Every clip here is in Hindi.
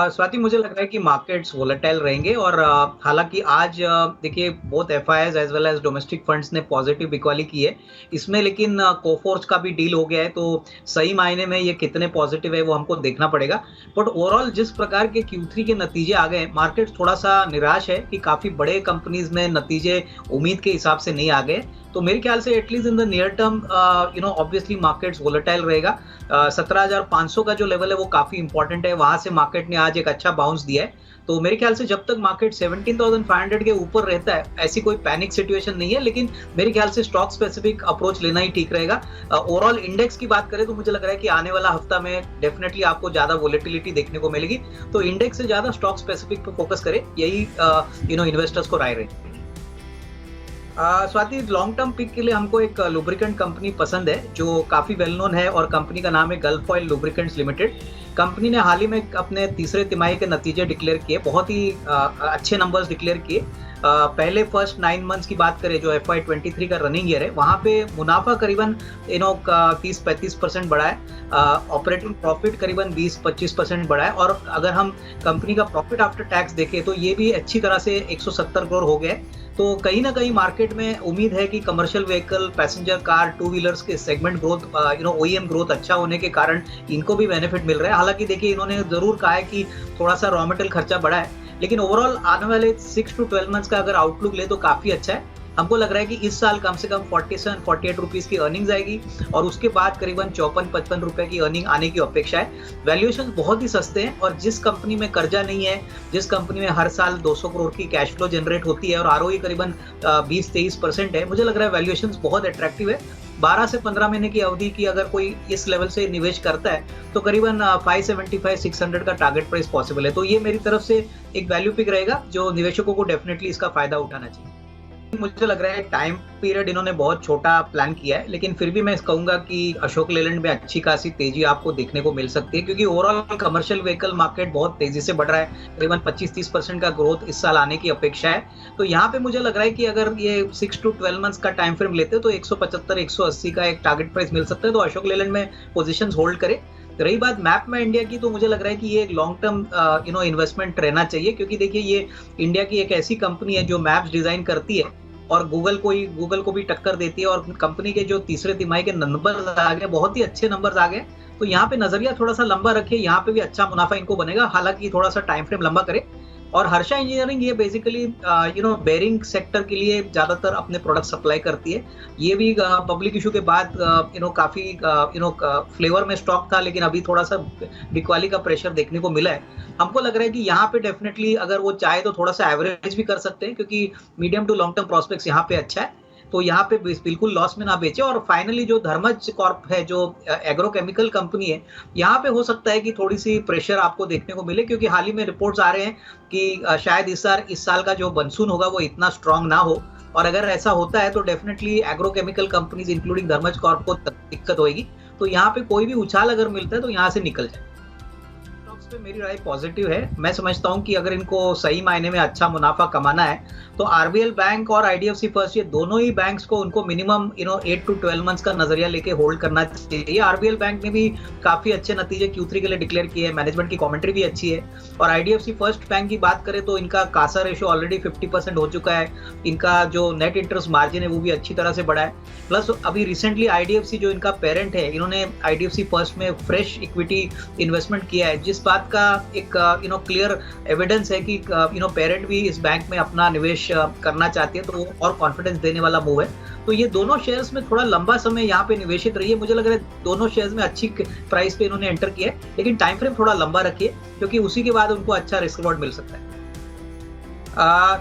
स्वाति, मुझे लग रहा है कि मार्केट्स वोलेटाइल रहेंगे और हालांकि आज देखिए both FIIs as well as domestic funds ने पॉजिटिव बिकवाली की है इसमें, लेकिन कोफोर्स का भी डील हो गया है, तो सही मायने में ये कितने पॉजिटिव है वो हमको देखना पड़ेगा। बट ओवरऑल जिस प्रकार के Q3 के नतीजे आ गए, मार्केट थोड़ा सा निराश है कि काफी बड़े कंपनीज में नतीजे उम्मीद के हिसाब से नहीं आ गए। तो मेरे ख्याल से at least in the near term obviously markets volatile रहेगा। 17,500 का जो लेवल है वो काफी इंपॉर्टेंट है, वहां से मार्केट ने आज एक अच्छा बाउंस दिया है। तो मेरे ख्याल से जब तक मार्केट 17,500 के ऊपर रहता है ऐसी कोई पैनिक सिचुएशन नहीं है, लेकिन मेरे ख्याल से स्टॉक स्पेसिफिक अप्रोच लेना ही ठीक रहेगा। ओवरऑल इंडेक्स की बात करें तो मुझे लग रहा है कि आने वाला हफ्ता में डेफिनेटली आपको ज्यादा वोलेटिलिटी देखने को मिलेगी, तो इंडेक्स से ज्यादा स्टॉक स्पेसिफिक पे फोकस करें, यही इन्वेस्टर्स को राय रहे। स्वाति, लॉन्ग टर्म पिक के लिए हमको एक लुब्रिकेंट कंपनी पसंद है जो काफी वेल नोन है और कंपनी का नाम है gulf oil lubricants limited. Company ने हाल ही में अपने तीसरे तिमाही के नतीजे डिक्लेयर किए, बहुत ही अच्छे नंबर्स डिक्लेयर किए। पहले फर्स्ट 9 मंथ्स की बात करें जो FY23 का रनिंग ईयर है, वहां पे मुनाफा करीबन 30-35% बढ़ा है, ऑपरेटिंग प्रॉफिट करीबन 20-25% बढ़ा है, और अगर हम कंपनी का प्रॉफिट आफ्टर टैक्स देखें तो ये भी अच्छी तरह से 170 करोड़ हो गए। तो कहीं ना कहीं मार्केट में उम्मीद है कि commercial vehicle, passenger car, two wheelers के सेगमेंट ग्रोथ, OEM ग्रोथ अच्छा होने के कारण इनको भी बेनिफिट मिल रहा है। हालांकि देखिए इन्होंने जरूर कहा है कि थोड़ा सा रॉ मटेरियल खर्चा बढ़ा है, लेकिन ओवरऑल आने वाले 6 to 12 मंथ्स का अगर आउटलुक ले तो काफी अच्छा है। हमको लग रहा है कि इस साल कम से कम 47-48 रुपीज की अर्निंग्स आएगी और उसके बाद करीबन 54-55 रुपए की अर्निंग आने की अपेक्षा है। वैल्यूएशन बहुत ही सस्ते हैं और जिस कंपनी में कर्जा नहीं है, जिस कंपनी में हर साल 200 करोड़ की कैश फ्लो जनरेट होती है और ROE करीबन 20-23% है, मुझे लग रहा है वैल्यूएशन बहुत अट्रैक्टिव है। 12 से 15 महीने की अवधि की अगर कोई इस लेवल से निवेश करता है तो करीबन 575-600 का टारगेट प्राइस पॉसिबल है। तो ये मेरी तरफ से एक वैल्यू पिक रहेगा जो निवेशकों को डेफिनेटली इसका फायदा उठाना चाहिए। मुझे लग रहा है टाइम पीरियड इन्होंने बहुत छोटा प्लान किया है, लेकिन फिर भी मैं कहूंगा कि अशोक लेलैंड में अच्छी खासी तेजी आपको देखने को मिल सकती है, क्योंकि ओवरऑल कमर्शियल व्हीकल मार्केट बहुत तेजी से बढ़ रहा है, करीबन 25-30% का ग्रोथ इस साल आने की अपेक्षा है। तो यहाँ पे मुझे लग रहा है कि अगर ये 6 to 12 मंथ्स का टाइम फ्रेम लेते तो 175-180 का एक टारगेट प्राइस मिल सकता है, तो अशोक लेलैंड में पोजिशन होल्ड करे। रही बात मैप में इंडिया की, तो मुझे लग रहा है कि ये एक लॉन्ग टर्म इन्वेस्टमेंट रहना चाहिए, क्योंकि देखिए ये इंडिया की एक ऐसी कंपनी है जो मैप्स डिजाइन करती है और गूगल को भी टक्कर देती है, और कंपनी के जो तीसरे तिमाही के नंबर आ गए, बहुत ही अच्छे नंबर्स आ गए। तो यहाँ पे नजरिया थोड़ा सा लंबा रखिए, यहाँ पे भी अच्छा मुनाफा इनको बनेगा, हालांकि थोड़ा सा टाइम फ्रेम लंबा करे। और हर्षा इंजीनियरिंग ये बेसिकली बेरिंग सेक्टर के लिए ज्यादातर अपने प्रोडक्ट सप्लाई करती है। ये भी पब्लिक इशू के बाद काफी फ्लेवर में स्टॉक था, लेकिन अभी थोड़ा सा बिकवाली का प्रेशर देखने को मिला है। हमको लग रहा है कि यहाँ पे डेफिनेटली अगर वो चाहे तो थोड़ा सा एवरेज भी कर सकते हैं, क्योंकि medium to long term prospects यहाँ पे अच्छा है, तो यहाँ पे बिल्कुल लॉस में ना बेचे। और फाइनली जो धर्मज कॉर्प है जो एग्रोकेमिकल कंपनी है, यहाँ पे हो सकता है कि थोड़ी सी प्रेशर आपको देखने को मिले, क्योंकि हाल ही में रिपोर्ट्स आ रहे हैं कि शायद इस साल का जो मानसून होगा वो इतना स्ट्रांग ना हो, और अगर ऐसा होता है तो definitely agrochemical companies including Dharmaj corp को दिक्कत होगी। तो यहाँ पे कोई भी उछाल अगर मिलता है तो यहाँ से निकल जाए। पे मेरी राय पॉजिटिव है। मैं समझता हूं कि अगर इनको सही मायने में अच्छा मुनाफा कमाना है तो RBL बैंक और IDFC फर्स्ट, ये दोनों ही बैंक्स को उनको मिनिमम 8 to 12 मंथ्स का नजरिया लेके होल्ड करना चाहिए। RBL बैंक ने भी काफी अच्छे नतीजे Q3 के लिए डिक्लेयर किए हैं, मैनेजमेंट की कमेंट्री भी अच्छी है। और IDFC फर्स्ट बैंक की बात करें तो इनका कासा रेशियो ऑलरेडी 50% हो चुका है, इनका जो नेट इंटरेस्ट मार्जिन है वो भी अच्छी तरह से बढ़ा है। प्लस अभी रिसेंटली IDFC जो इनका पेरेंट है, इन्होंने IDFC फर्स्ट में फ्रेश इक्विटी इन्वेस्टमेंट किया है, जिस बात का एक क्लियर एविडेंस है कि पेरेंट भी इस बैंक में अपना निवेश करना चाहती है, तो और कॉन्फिडेंस देने वाला मूव है। तो ये दोनों शेयर्स में थोड़ा लंबा समय यहाँ पे निवेशित रही है। मुझे लग रहा है दोनों शेयर्स में अच्छी प्राइस पे इन्होंने एंटर किया है, लेकिन टाइम फ्रेम थोड़ा लंबा रखिए, क्योंकि उसी के बाद उनको अच्छा रिस्क रिवॉर्ड मिल सकता है।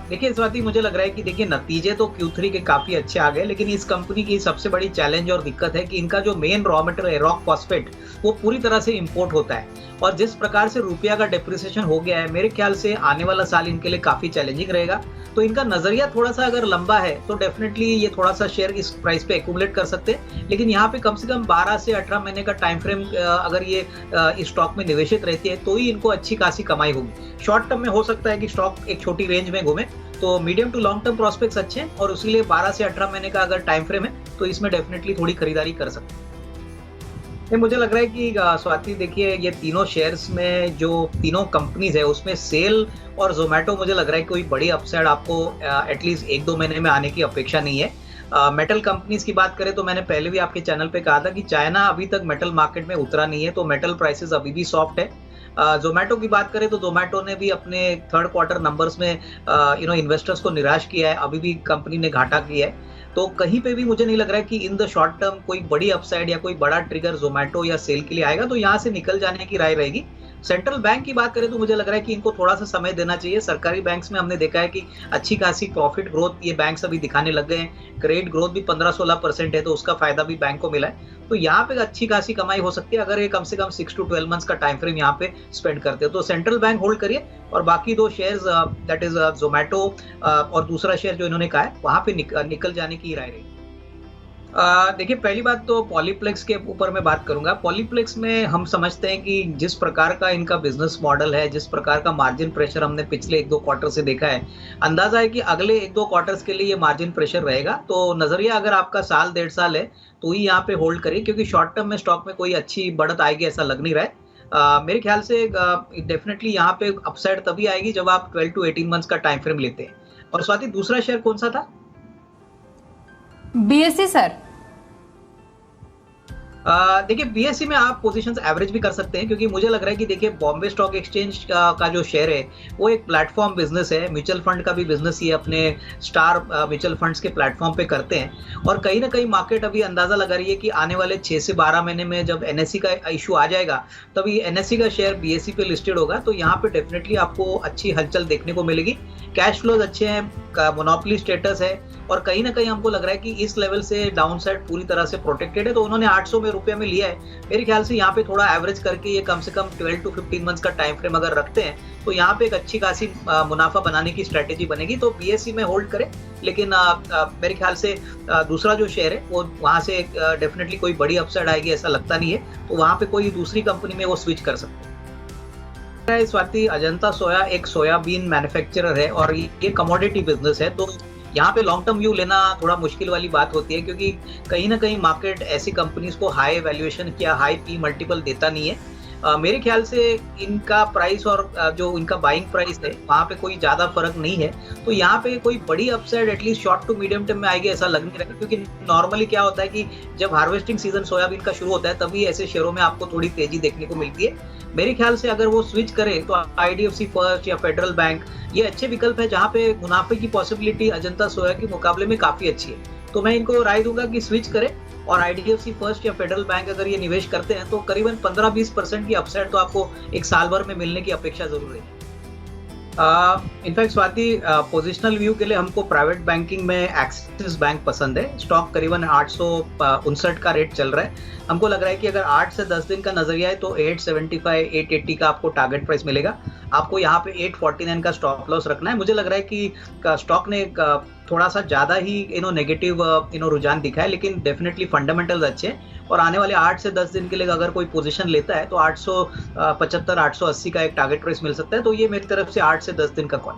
देखिए स्वाति, मुझे लग रहा है कि देखिए नतीजे तो Q3 के काफी अच्छे आ गए, लेकिन इस कंपनी की सबसे बड़ी चैलेंज और दिक्कत है कि इनका जो मेन रॉ मटेरियल है रॉक फॉस्फेट, वो पूरी तरह से इंपोर्ट होता है, और जिस प्रकार से रुपया का डेप्रिसिएशन हो गया है, मेरे ख्याल से आने वाला साल इनके लिए काफी चैलेंजिंग रहेगा। तो इनका नजरिया थोड़ा सा अगर लंबा है तो डेफिनेटली ये थोड़ा सा शेयर इस प्राइस पे एक्यूमुलेट कर सकते हैं, लेकिन यहाँ पे कम से कम 12 से 18 महीने का टाइम फ्रेम अगर ये इस स्टॉक में निवेशित रहती है तो ही इनको अच्छी खासी कमाई होगी। शॉर्ट टर्म में हो सकता है कि स्टॉक एक छोटी रेंज में घूमे, तो medium to long term prospects अच्छे हैं, और उसी लिए 12 से 18 महीने का अगर टाइम फ्रेम है तो इसमें डेफिनेटली थोड़ी खरीदारी कर सकते हैं। नहीं, मुझे लग रहा है कि स्वाति देखिए, ये तीनों शेयर्स में जो तीनों कंपनीज है उसमें सेल और जोमेटो मुझे लग रहा है कि कोई बड़ी अपसाइड आपको एटलीस्ट 1-2 महीने में आने की अपेक्षा नहीं है। मेटल कंपनीज की बात करें तो मैंने पहले भी आपके चैनल पे कहा था कि चाइना अभी तक मेटल मार्केट में उतरा नहीं है, तो मेटल प्राइसेस अभी भी सॉफ्ट है। जोमेटो की बात करें तो जोमेटो ने भी अपने थर्ड क्वार्टर नंबर्स में इन्वेस्टर्स को निराश किया है, अभी भी कंपनी ने घाटा किया है। तो कहीं पे भी मुझे नहीं लग रहा है कि इन द शॉर्ट टर्म कोई बड़ी अपसाइड या कोई बड़ा ट्रिगर जोमेटो या सेल के लिए आएगा, तो यहाँ से निकल जाने की राय रहेगी। सेंट्रल बैंक की बात करें तो मुझे लग रहा है कि इनको थोड़ा सा समय देना चाहिए। सरकारी बैंक्स में हमने देखा है कि अच्छी खासी प्रॉफिट ग्रोथ ये बैंक्स अभी दिखाने लग गए हैं। क्रेडिट ग्रोथ भी 15-16% है, तो उसका फायदा भी बैंक को मिला है। तो यहाँ पे अच्छी खासी कमाई हो सकती है अगर ये कम से कम 6 to 12 मंथ्स का टाइम फ्रेम यहाँ पे स्पेंड करते हो। तो सेंट्रल बैंक होल्ड करिए, और बाकी दो शेयर्स दैट इज जोमेटो और दूसरा शेयर जो इन्होंने कहा है वहां पे निकल जाने की राय रही। देखिए, पहली बात तो पॉलीप्लेक्स के ऊपर मैं बात करूंगा। पॉलीप्लेक्स में हम समझते हैं कि जिस प्रकार का इनका बिजनेस मॉडल है, जिस प्रकार का मार्जिन प्रेशर हमने पिछले 1-2 क्वार्टर से देखा है, अंदाजा है कि अगले 1-2 क्वार्टर्स के लिए ये मार्जिन प्रेशर रहेगा। तो नजरिया अगर आपका साल 1.5 साल है तो ही यहाँ पे होल्ड करिए, क्योंकि शॉर्ट टर्म में स्टॉक में कोई अच्छी बढ़त आएगी ऐसा लग नहीं रहा है। मेरे ख्याल से डेफिनेटली यहाँ पे अपसाइड तभी आएगी जब आप 12 to 18 मंथ्स का टाइम फ्रेम लेते हैं। और स्वाति, दूसरा शेयर कौन सा था? BSc sir. देखिए, बीएससी में आप पोजीशंस एवरेज भी कर सकते हैं, क्योंकि मुझे लग रहा है कि देखिए बॉम्बे स्टॉक एक्सचेंज का जो शेयर है वो एक प्लेटफॉर्म बिजनेस है। म्यूचुअल फंड का भी बिजनेस ये अपने स्टार म्यूचुअल फंड्स के प्लेटफॉर्म पे करते हैं, और कहीं ना कहीं मार्केट अभी अंदाजा लगा रही है कि आने वाले 6 से 12 महीने में जब एनएससी का इशू आ जाएगा तभी एनएससी का शेयर बीएससी पे लिस्टेड होगा। तो यहाँ पे डेफिनेटली आपको अच्छी हलचल देखने को मिलेगी। कैश फ्लोज अच्छे हैं, मोनोपोली स्टेटस है, और कहीं ना कहीं हमको लग रहा है कि इस लेवल से डाउन साइड पूरी तरह से प्रोटेक्टेड है। तो उन्होंने 800 रुपये में लिया है, मेरे ख्याल से यहाँ पे थोड़ा एवरेज करके ये कम से कम 12 to 15 मंथ्स का टाइम फ्रेम अगर रखते हैं तो यहाँ पे एक अच्छी खासी मुनाफा बनाने की स्ट्रेटेजी बनेगी। तो बीएससी में होल्ड करें, लेकिन मेरे ख्याल से दूसरा जो शेयर है वो वहाँ से डेफिनेटली कोई बड़ी अपसाइड आएगी ऐसा लगता नहीं है, तो वहाँ पे कोई दूसरी कंपनी में वो स्विच कर सकते हैं। स्वाति, अजंता सोया एक सोयाबीन मैन्युफैक्चरर है और ये कमोडिटी बिजनेस है, तो यहाँ पे लॉन्ग टर्म व्यू लेना थोड़ा मुश्किल वाली बात होती है, क्योंकि कहीं ना कहीं मार्केट ऐसी कंपनीज को हाई वैल्यूएशन या हाई पी मल्टीपल देता नहीं है। मेरे ख्याल से इनका प्राइस और जो इनका बाइंग प्राइस है वहाँ पे कोई ज़्यादा फर्क नहीं है, तो यहाँ पे कोई बड़ी upside at least short to medium term में आएगी ऐसा लग नहीं रहा है। क्योंकि नॉर्मली क्या होता है कि जब हार्वेस्टिंग सीजन सोयाबीन का शुरू होता है तभी ऐसे शेयरों में आपको थोड़ी तेजी देखने को मिलती है। मेरे ख्याल से अगर वो स्विच करे तो आईडीएफसी फर्स्ट या फेडरल बैंक ये अच्छे विकल्प है, जहाँ पे मुनाफे की पॉसिबिलिटी अजंता सोया के मुकाबले में काफ़ी अच्छी है। तो मैं इनको राय दूंगा कि स्विच करें, और आईडीएफसी फर्स्ट या फेडरल बैंक अगर ये निवेश करते हैं तो करीबन 15-20% की अपसाइड तो आपको एक साल भर में मिलने की अपेक्षा जरूर है। इनफैक्ट स्वाति, पोजिशनल व्यू के लिए हमको प्राइवेट बैंकिंग में एक्सिस बैंक पसंद है। स्टॉक करीबन 859 का रेट चल रहा है। हमको लग रहा है कि अगर 8 से 10 दिन का नजरिया है तो 875-880 का आपको टारगेट प्राइस मिलेगा। आपको यहाँ पे 849 का स्टॉप लॉस रखना है। मुझे लग रहा है कि स्टॉक ने थोड़ा सा ज़्यादा ही नेगेटिव रुझान दिखा है, लेकिन डेफिनेटली फंडामेंटल्स अच्छे हैं, और आने वाले 8 से 10 दिन के लिए अगर कोई पोजीशन लेता है तो 875-880 का एक टारगेट प्राइस मिल सकता है। तो ये मेरी तरफ से 8 से 10 दिन का कॉल।